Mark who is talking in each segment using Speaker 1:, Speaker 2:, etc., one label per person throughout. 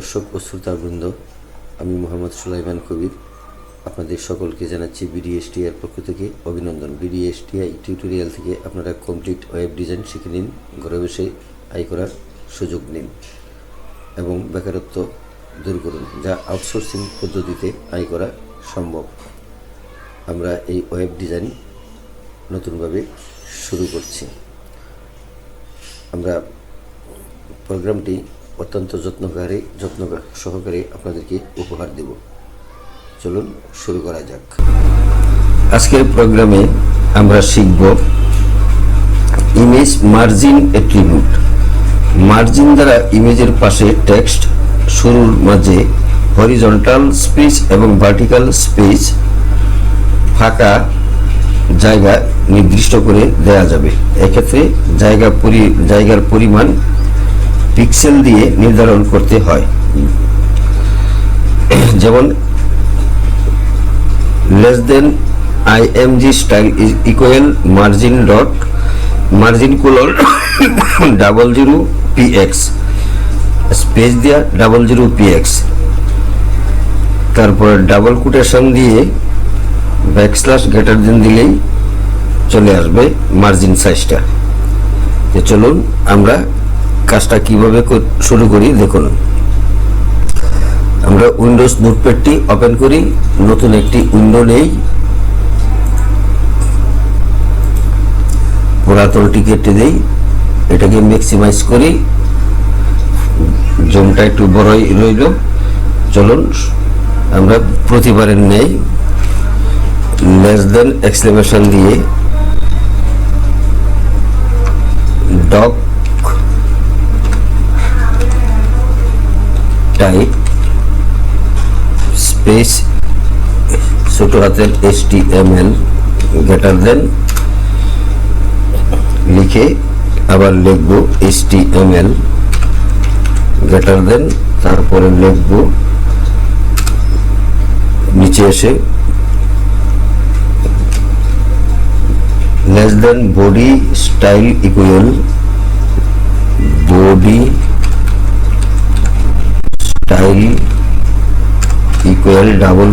Speaker 1: দর্শক ও শ্রোতাবৃন্দ, আমি মোহাম্মদ সুলাইমান কবির আপনাদের সকলকে জানাচ্ছি বিডিএসটিআই পক্ষ থেকে অভিনন্দন। বিডিএসটিআই টিউটোরিয়াল থেকে আপনারা কমপ্লিট ওয়েব ডিজাইন শিখে নিন, ঘরে বসে আয় করার সুযোগ নিন এবং বেকারত্ব দূর করুন, যা আউটসোর্সিং পদ্ধতিতে আয় করা সম্ভব। আমরা এই ওয়েব ডিজাইন নতুনভাবে শুরু করছি। আমরা প্রোগ্রামটি অত্যন্ত যত্ন সহকারে আপনাদেরকে উপহার দেব। চলুন শুরু করা যাক। আজকের প্রোগ্রামে আমরা শিখব ইমেজ মার্জিন অ্যাট্রিবিউট। মার্জিন দ্বারা ইমেজের পাশে টেক্সট, শুরুর মাঝে হরিজন্টাল স্পেস এবং ভার্টিক্যাল স্পেস, ফাঁকা জায়গা নির্দিষ্ট করে দেয়া যাবে। এক্ষেত্রে জায়গার পরিমাণ পিক্সেল দিয়ে নির্ধারণ করতে হয়। যেমন less than img style is equal margin colon 00px space দিয়া 00px, তারপর ডাবল কোটেশন দিয়ে ব্যাকস্ল্যাশ গ্রেটার দেন দিলেই চলে আসবে মার্জিন সাইজটা। চলুন আমরা কাজটা কিভাবে শুরু করি দেখুন। আমরা উইন্ডোজ নোটপ্যাডটি ওপেন করি, নতুন একটি উইন্ডো নেই, পুরাতনটি কেটে দেই, এটাকে ম্যাক্সিমাইজ করি, জুমটা একটু বড়ই রইল। চলুন আমরা প্রতিবারের নেই লেস দেন এক্সক্লেমেশন দিয়ে ডক টাইপ স্পেস ছোট হাতের HTML গ্রেটার দেন লিখে আবার লিখব HTML গ্রেটার দেন, তারপরে লিখব নিচে এসে less than body style equal body style equal double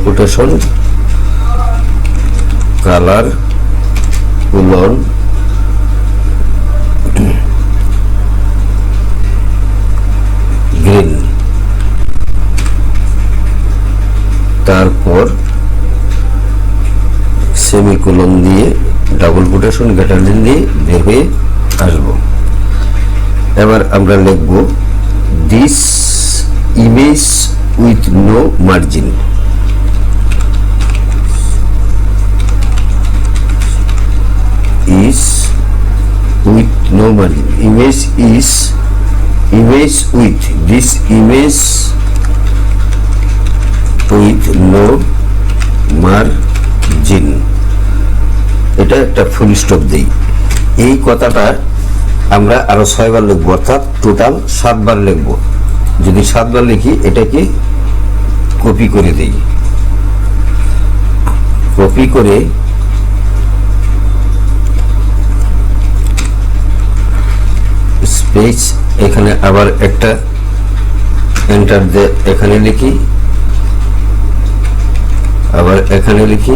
Speaker 1: quotation colour colon green, তারপর সেমিকোলন দিয়ে ডাবল কোটেশন গ্রেটার দেন দিয়ে বের হয়ে আসবো। এবার আমরা লিখব this image with no margin. is with no margin. Image with this image with no margin, এটা একটা ফুল স্টপ দেই। এই কথাটা আমরা আরো 6 বার লিখবো, অর্থাৎ টোটাল 7 বার লিখবো। যদি 7 বার লিখি এটাকে কপি করে দেই, কপি করে স্পেস এখানে আবার একটা এন্টার দিয়ে এখানে লিখি, আবার এখানে লিখি,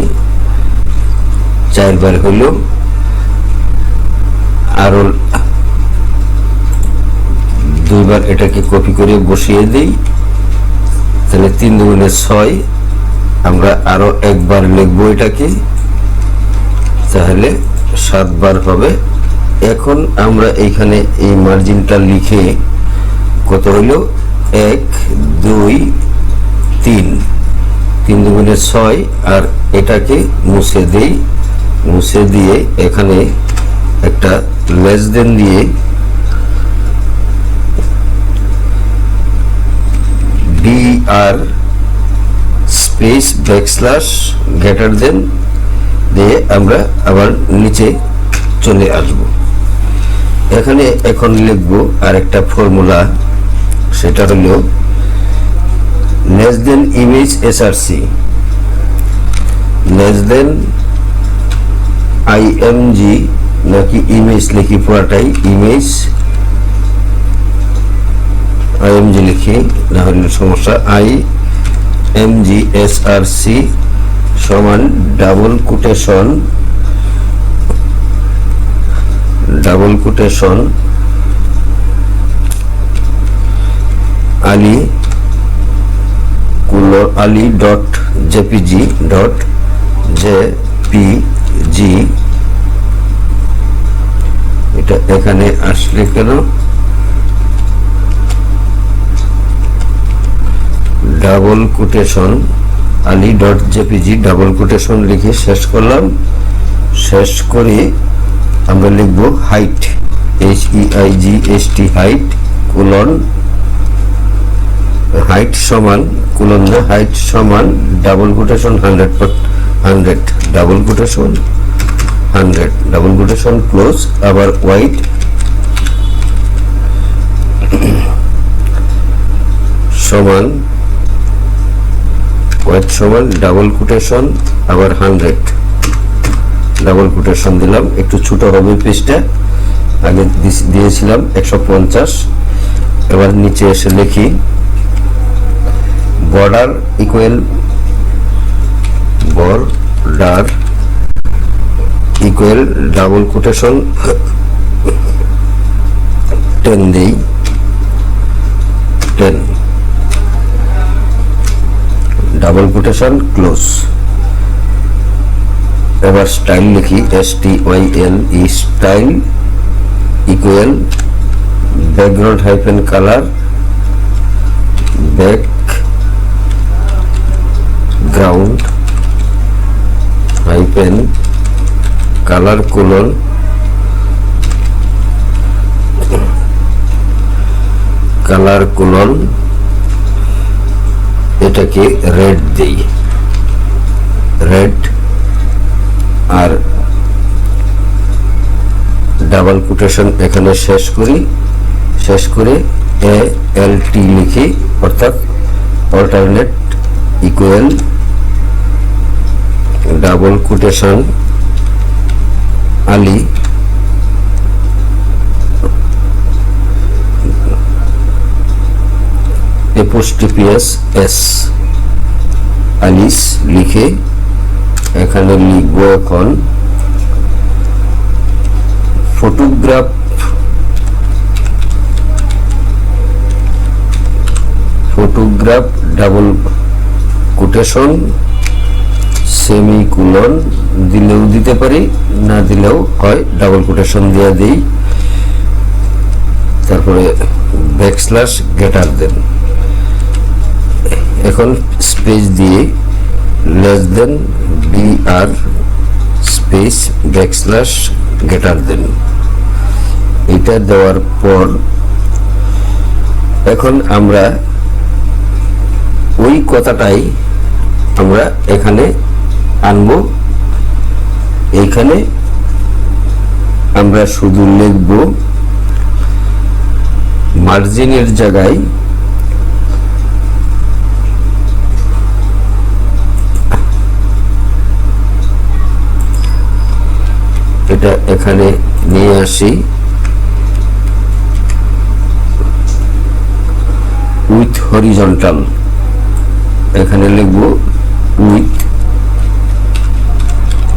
Speaker 1: 4 বার হলো, আরো 2 বার এটাকে কপি করে বসিয়ে দিই, তাহলে 3 দুগুণে 6। আমরা আরো একবার লিখবো এটাকে, তাহলে 7 বার হবে। এখন আমরা এইখানে এই মার্জিনটা লিখে কত হইল 1 2 3, 3 দুগুণে 6, আর এটাকে মুছে দেই। মুছে দিয়ে এখানে একটা লেস দেন দিয়ে BR space backslash greater than দিয়ে আমরা আবার নিচে চলে আসব। এখানে এখন লিখব আরেকটা ফর্মুলা, সেটা হলো less than image SRC, less than IMG নাকি ইমেজ লিখি পুরাটাই, ইমেজ IMG লিখি, না হলে সমস্যা। IMGSRC সমান double quotation ali dot JPG এটা এখানে আসলে কেন? Double quotation ali dot JPG double quotation লিখে শেষ করলাম। শেষ করে আমরা লিখব height, HEIGHT height colon height সমান কোলন না, হাইট সমান double quotation 100 double quotation 100 double quotation close. আবার ওয়াইড সমান ডাবল কোটেশন আবার 100 ডাবল কোটেশন দিলাম। একটু ছোট হবে পেজটা, আগে দিয়েছিলাম 150। এবার নিচে এসে লিখি বর্ডার ইকুয়াল ডাবল কোটেশন 10 দেই, 10 ডাবল কোটেশন ক্লোজ। এবার স্টাইল লিখি STYLE style equal background hyphen colour background hyphen colour colon এটাকে রেড দেই, রেড। আর ডাবল কোটেশন এখানে শেষ করে ALT লিখি, অর্থাৎ alternate equal double quotation ali apostrophe s আলিস লিখে এখানে লিখব এখন ফটোগ্রাফ ডাবল কোটেশন সেমিকোলন দিলেও দিতে পারি, না দিলেও হয়, ডাবল কোটেশন দিয়ে দিই। তারপরে ব্যাকস্ল্যাশ গ্রেটার দেন, এখন স্পেস দিয়ে less than BR space backslash greater দেন। এটা দেওয়ার পর এখন আমরা ওই কথাটাই আমরা এখানে আনবো। এইখানে আমরা শুধু লিখব মার্জিনের জায়গায় এটা এখানে নিয়ে আসি, উইথ হরিজন্টাল এখানে লিখব উইথ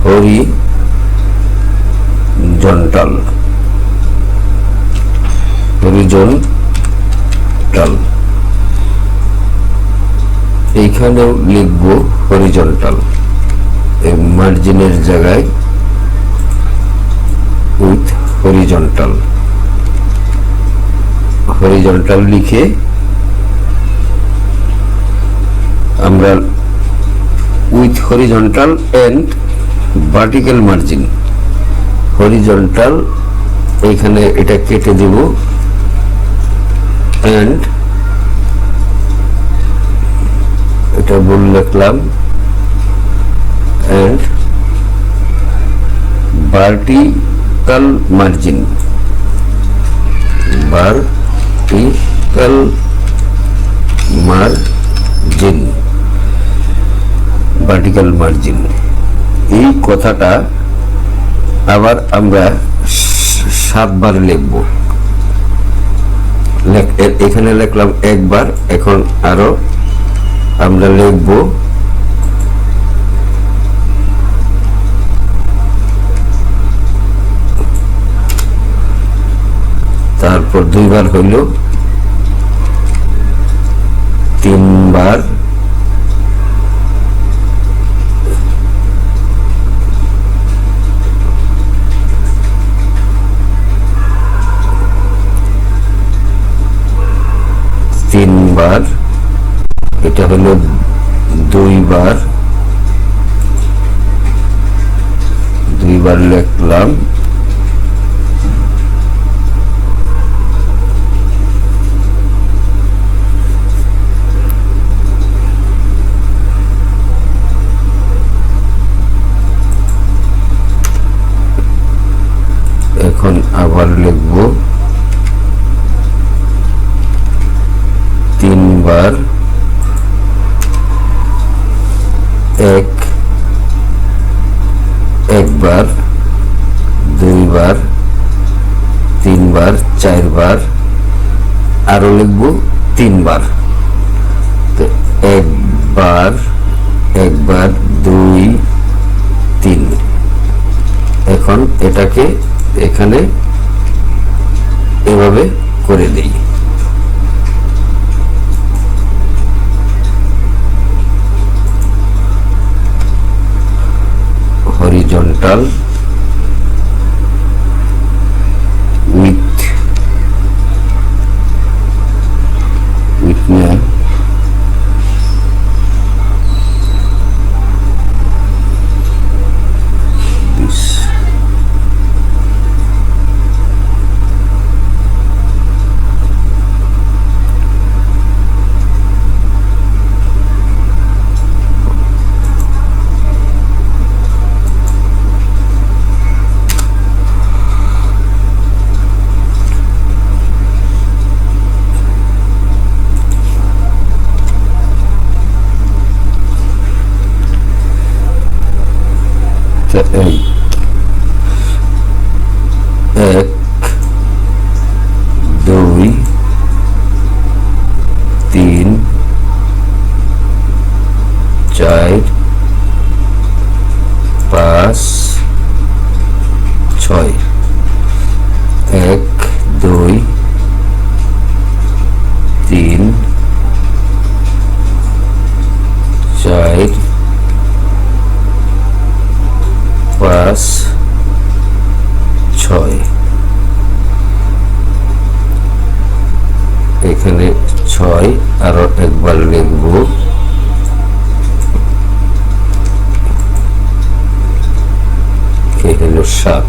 Speaker 1: হরিজন্টাল এইখানেও লিখব হরিজন্টাল, মার্জিনের জায়গায় উইথ হরিজন্টাল লিখে আমরা with horizontal and vertical margin, horizontal এইখানে এটা কেটে দেব এন্ড এটা ভুল লিখলাম, and vertical margin vertical margin. এই কথাটা আবার আমরা 7 বার লিখব। এখানে লিখলাম একবার। এখন আরো আমরা লিখব তারপর দুইবার হইল, তিনবার, তিনবার, এটা হলো দুইবার, দুইবার লিখলাম, এখন আবার লিখব তিনবার, একবার, দুইবার, তিনবার, চারবার, আরো লিখব তিনবার। তো একবার, একবার, দুই, তিন। এখন এটাকে এখানে এভাবে করে দেই। হরিজন্টাল with name, this এক, দুই, তিন, চার, পাঁচ, ছয়। এক, দুই, তিন, চার, পাঁচ, ছয়। এখানে ছয়, আরো একবার লিখব, এখানে 7।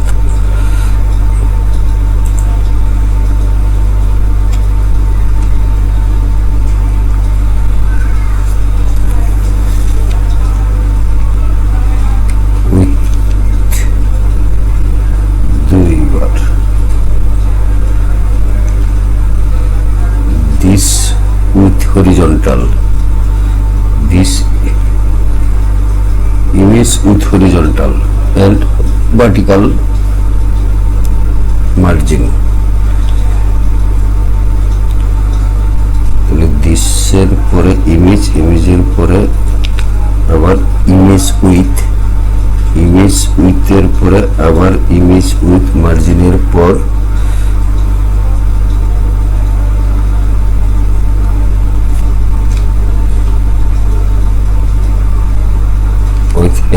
Speaker 1: দুইবার, this with horizontal, this image with horizontal and vertical margin. তাহলে দিসের পরে ইমেজ, ইমেজের পরে আবার ইমেজ উইথের পরে আবার ইমেজ উইথ মার্জিনের পর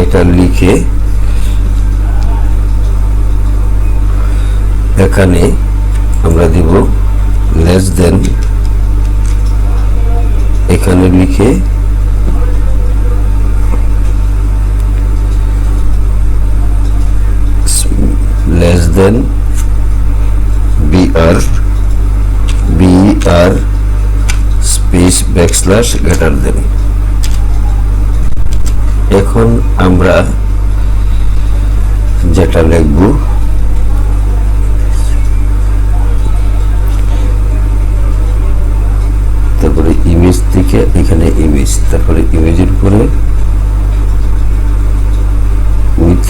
Speaker 1: এটা লিখে এখানে আমরা দিব লেস দেন, এখানে লিখে less than BR space backslash greater than. এখন আমরা যেটা লিখব তারপরে ইমেজ থেকে এখানে ইমেজ, তারপরে ইমেজের পরে উইথ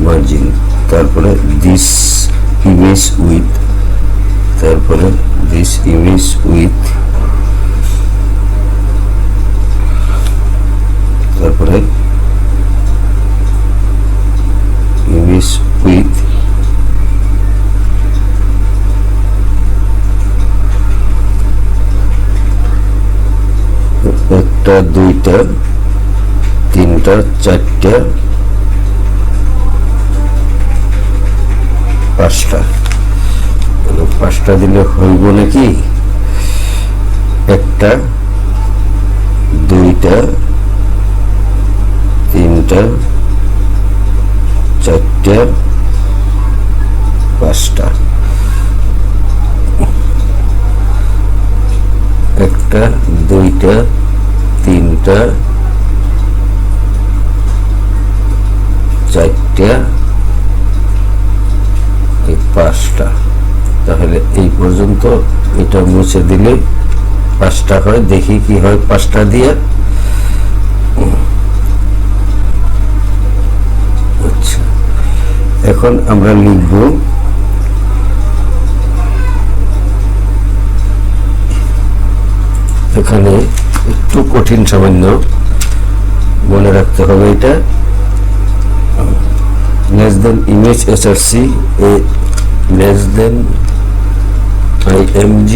Speaker 1: মার্জিন, তারপরে দিস ইমেজ উইথ তারপরে দিস ইমেজ উইথ, তারপরে ইমেজ উইথ একটা, দুইটা, তিনটা, চারটা, পাঁচটা। পাঁচটা দিলে হইব নাকি? একটা, দুইটা, তিনটা, চারটা, পাঁচটা। একটা, দুইটা, তিনটা, চারটা, পাঁচটা। তাহলে এই পর্যন্ত এটা মুছে দিলে পাঁচটা হয়। দেখি কি হয় পাঁচটা দিয়ে। আচ্ছা, এখন আমরা লিখব এখানে একটু কঠিন, সামান্য মনে রাখতে হবে। এটা less than image src, a less than img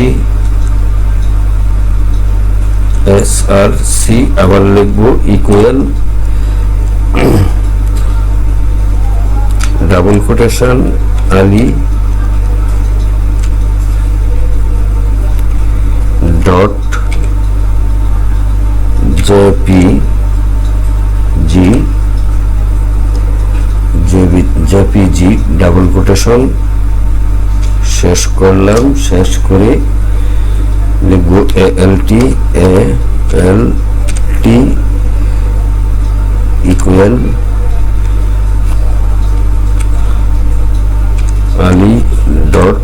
Speaker 1: src, আবার লিখবো equal double quotation Ali dot JPG double quotation শেষ করলাম। শেষ করে লিখব ALT equal Ali dot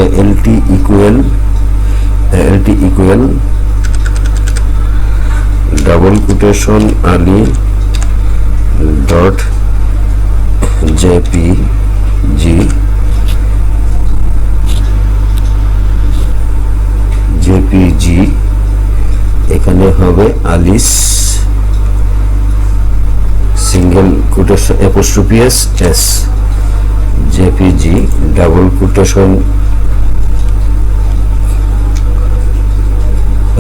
Speaker 1: ALT equal double quotation Ali dot JPG এখানে হবে Ali's single quotation apostrophe S JPG double quotation.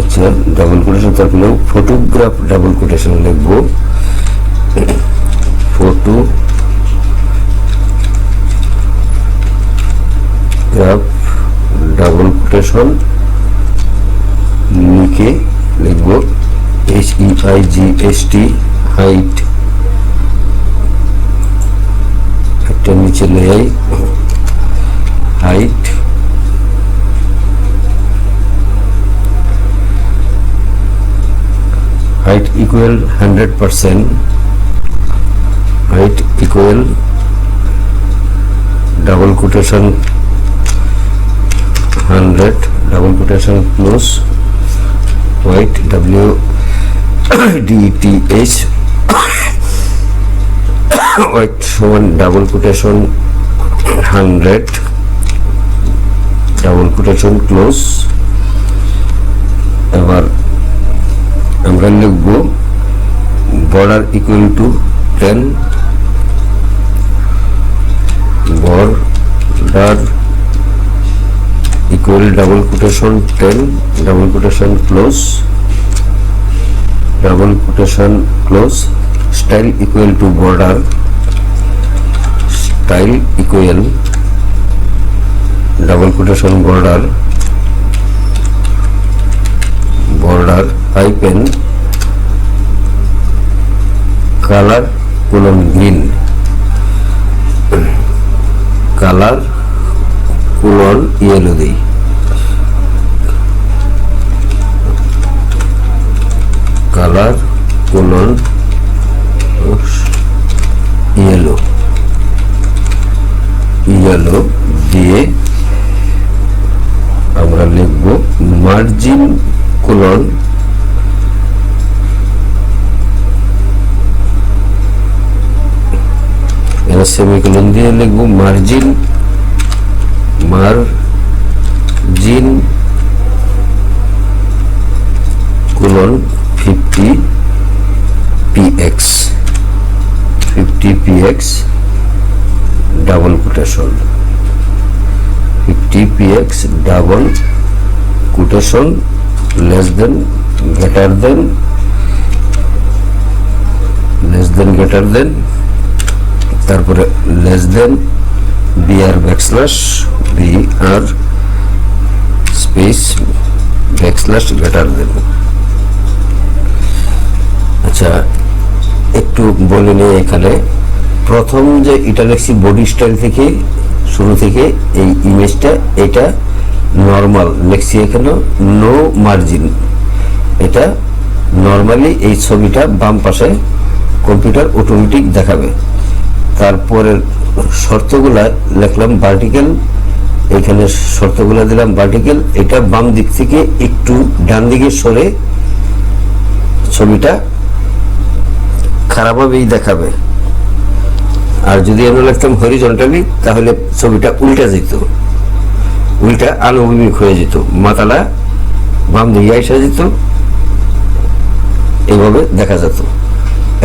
Speaker 1: আচ্ছা, ডাবল কোটেশন থাকলেও ফটোগ্রাফ ডাবল কোটেশন লিখব। ফটোগ্রাফ ডাবল কোটেশন লিখে লিখব HEIGST হাইট, একটা নিচে লেয়াই height equal 100%, height equal double quotation 100 double quotation close white WDTH white সমান double quotation 100 double quotation close। এবার আমরা লিখব border equal to 10, border equal double quotation 10 double quotation close style equal to border, style equal double quotation border hyphen colour colon green, colour colon yellow দিই। Colour colon yellow দিয়ে আমরা লিখব margin colon semicolon দিয়ে লিখব margin colon 50 px double quotation 50 px double quotation less than greater than তারপরে less than br backslash br space backslash greater than. আচ্ছা, একটু বলে নিই, এখানে প্রথম যে এটা লিখছি বডি স্টাইল থেকে শুরু থেকে এই ইমেজটা, এটা নর্মাল লিখছি, এখানে নো মার্জিন। এটা নর্মালি এই ছবিটা বাম পাশে কম্পিউটার অটোমেটিক দেখাবে। তারপরে শর্তগুলা লিখলাম ভার্টিক্যাল, এখানে শর্তগুলা দিলাম ভার্টিক্যাল। এটা বাম দিক থেকে একটু ডান দিকে সরে ছবিটা খারাপভাবেই দেখাবে। আর যদি আমরা লিখতাম হরিজন্টালি, তাহলে ছবিটা উল্টা যেত, উল্টা আনুভূমিক হয়ে যেত, মাথাটা বাম দিকে আসা যেত, এইভাবে দেখা যেত।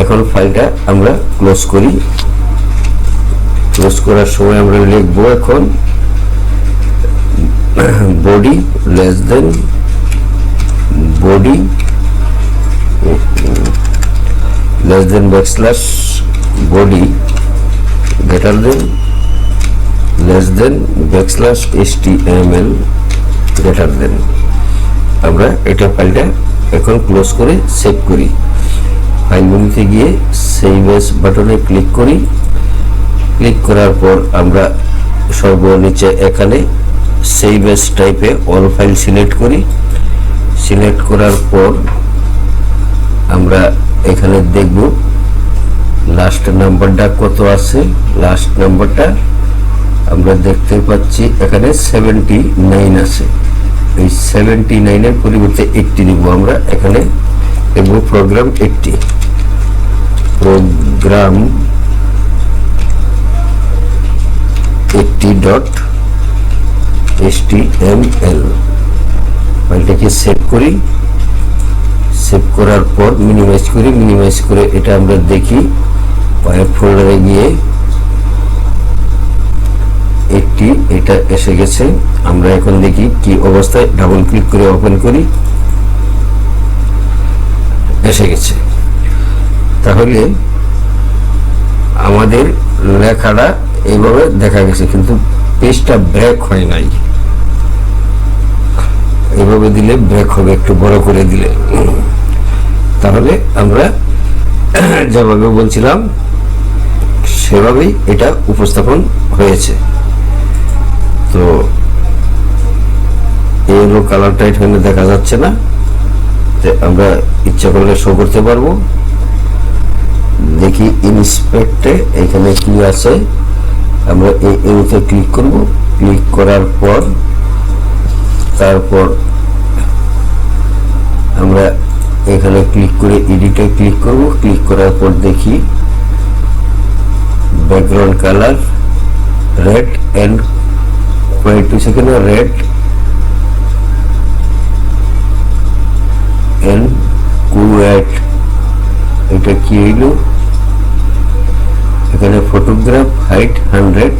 Speaker 1: এখন ফাইলটা আমরা ক্লোজ করি। ক্লোজ করার সময় আমরা লিখবো এখন body less than backslash body greater than less than backslash html greater than. আমরা এটা ফাইলটা এখন ক্লোজ করে সেভ করি। ফাইল মেনুতে গিয়ে সেভ এস বাটনে ক্লিক করি। ক্লিক করার পর আমরা সর্বনিচে এখানে সেভ এস টাইপে অল ফাইল সিলেক্ট করি। সিলেক্ট করার পর আমরা এখানে দেখব লাস্ট নাম্বারটা কত আছে। লাস্ট নাম্বারটা আমরা দেখতে পাচ্ছি এখানে 79 আছে। এই 79 এর পরিবর্তে 80 দিব। আমরা এখানে দেখব প্রোগ্রাম 80 80.html ফাইলটাকে সেভ করি। সেভ করার পর মিনিমাইজ করি। মিনিমাইজ করে এটা আমরা দেখি পাইপ ফোল্ডারে গিয়ে 80 এটা এসে গেছে। আমরা এখন দেখি কি অবস্থায়। ডাবল ক্লিক করে ওপেন করি, এসে গেছে। তাহলে আমাদের লেখাটা এইভাবে দেখা গেছে, কিন্তু পেজটা ব্রেক হয় নাই। এইভাবে দিলে ব্রেক হবে, একটু বড় করে দিলে। তাহলে আমরা যেভাবে বলছিলাম সেভাবেই এটা উপস্থাপন হয়েছে। তো এই হলো কালারটা, এখানে দেখা যাচ্ছে না, আমরা ইচ্ছা করলে শো করতে পারবো। দেখি ইন্সপেক্টে এখানে কি আছে। আমরা এই এরোতে ক্লিক করব। ক্লিক করার পর তারপর আমরা এখানে ক্লিক করে এডিটে ক্লিক করব। ক্লিক করার পর দেখি background colour red and white, সেখানে রেড এন্ড হোয়াইট। এটা কি হইল? এখানে ফটোগ্রাফ হাইট 100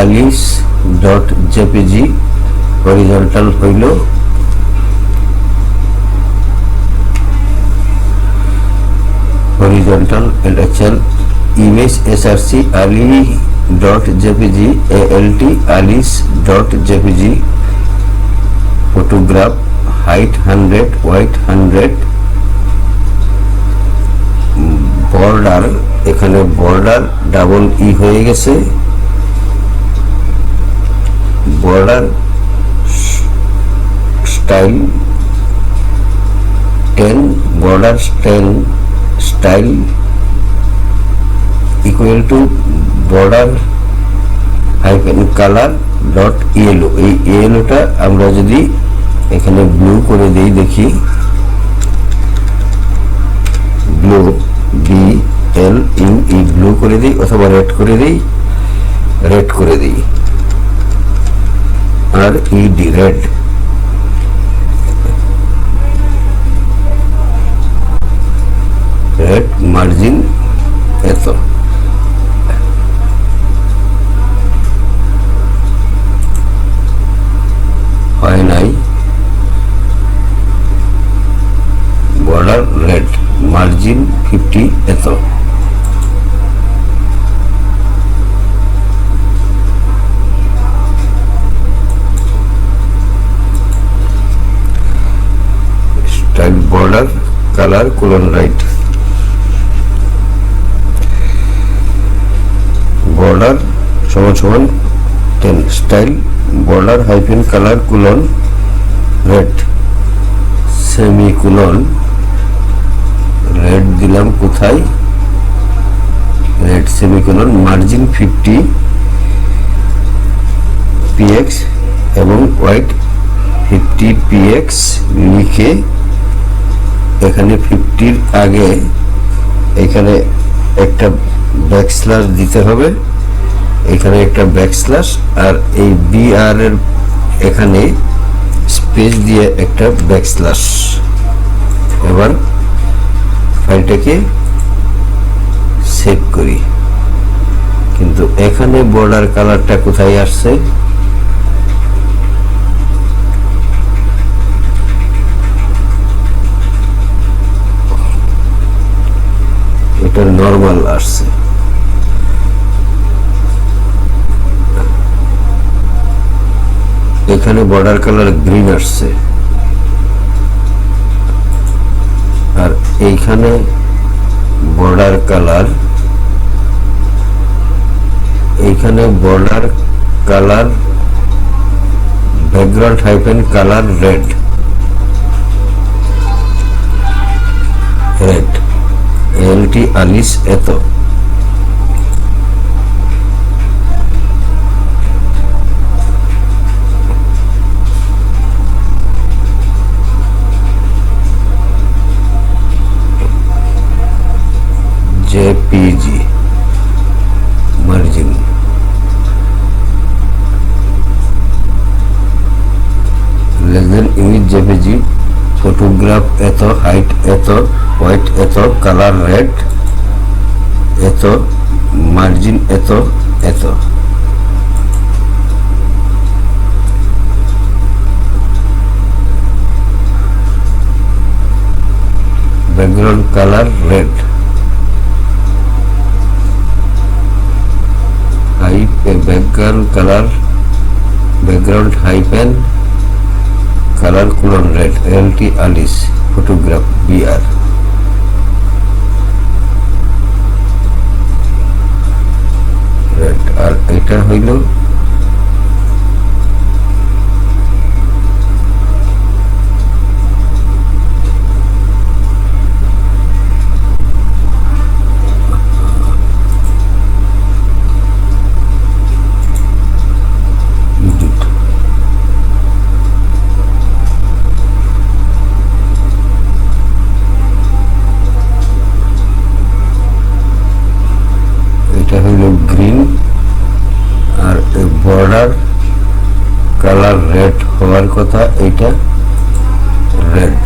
Speaker 1: alice.jpg হরিজন্টাল হইল horizontal and image src ali.jpg alice.jpg photograph height 100 width 100 border, এখানে বর্ডার ডাবল ই হয়ে গেছে। Border style 10 border style equal to border hyphen colour dot yellow. এই ইয়েলোটা আমরা যদি এখানে ব্লু করে দিই, দেখি blue, B L U E blue করে দিই, অথবা রেড করে দিই, রেড করে দিই, R E D red. Red margin এত। হয় নাই, বর্ডার রেড, মার্জিন 50 এত। Style border colour colon right, border সমান সমান 10, style border hyphen colour colon red, semicolon red দিলাম কোথায়, রেড সেমিকোলন মার্জিন 50 px এবং হোয়াইট 50 px লিখে এখানে 50-র আগে এখানে একটা ব্যাকস্ল্যাশ দিতে হবে, এখানে একটা ব্যাকস্ল্যাশ, আর এই বিআর এর এখানে স্পেস দিয়ে একটা ব্যাকস্ল্যাশ। এবার ফাইলটাকে সেভ করি। কিন্তু এখানে বর্ডার কালারটা কোথায় আসছে, এটা নরমাল আসছে। এখানে বর্ডার কালার গ্রিন আসছে, আর এইখানে বর্ডার কালার, এইখানে border colour background hyphen colour red, red ALT Ali's এত। JPG margin less than image JPG, photograph এত, হাইট এত, হোয়াইট এত, কালার রেড এত, মার্জিন এত এত। Background colour red, background colour, background hyphen colour colon red, ALT Ali's, photograph BR. Red, আর এটা হইল গ্রিন, আর বর্ডার কালার রেড হওয়ার কথা, এইটা রেড।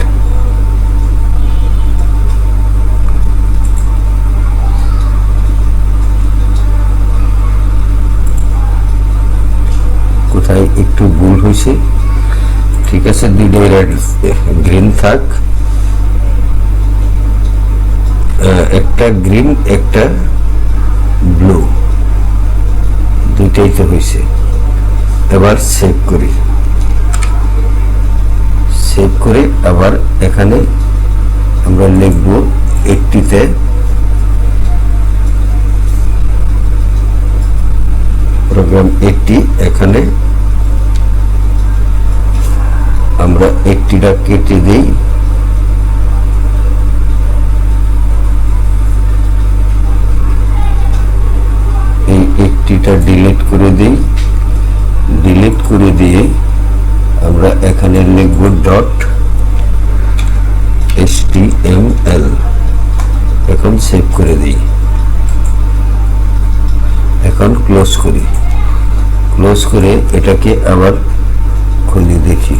Speaker 1: কোথায় একটু ভুল হয়েছে, ঠিক আছে, দুইটাই রেড গ্রিন থাক, একটা গ্রিন একটা ব্লু, দুইটাই তো হয়েছে। এবার সেভ করি, সেভ করে আবার এখানে আমরা লিখব 80-তে প্রোগ্রাম 80, এখানে আমরা 80টা কেটে দিই, এই 80টা ডিলিট করে দিই, ডিলিট করে দিয়ে আমরা এখানে লিখব ডট HTML, এখন সেভ করে দিই। এখন ক্লোজ করি। ক্লোজ করে এটাকে আবার খুলে দেখি।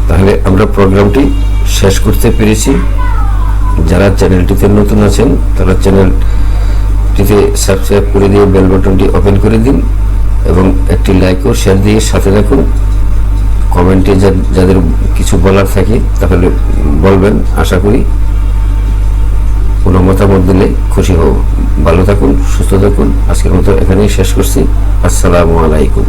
Speaker 1: তাহলে আমরা প্রোগ্রামটি শেষ করতে পেরেছি। যারা চ্যানেলটিতে নতুন আছেন তারা চ্যানেলটিতে সাবস্ক্রাইব করে দিয়ে বেল বাটনটি ওপেন করে দিন এবং একটি লাইক ও শেয়ার দিয়ে সাথে থাকুন। কমেন্টে যাদের কিছু বলার থাকে তাহলে বলবেন, আশা করি কোনো মতামত দিলে খুশি হব। ভালো থাকুন, সুস্থ থাকুন। আজকের মতো এখানেই শেষ করছি। আসসালামু আলাইকুম।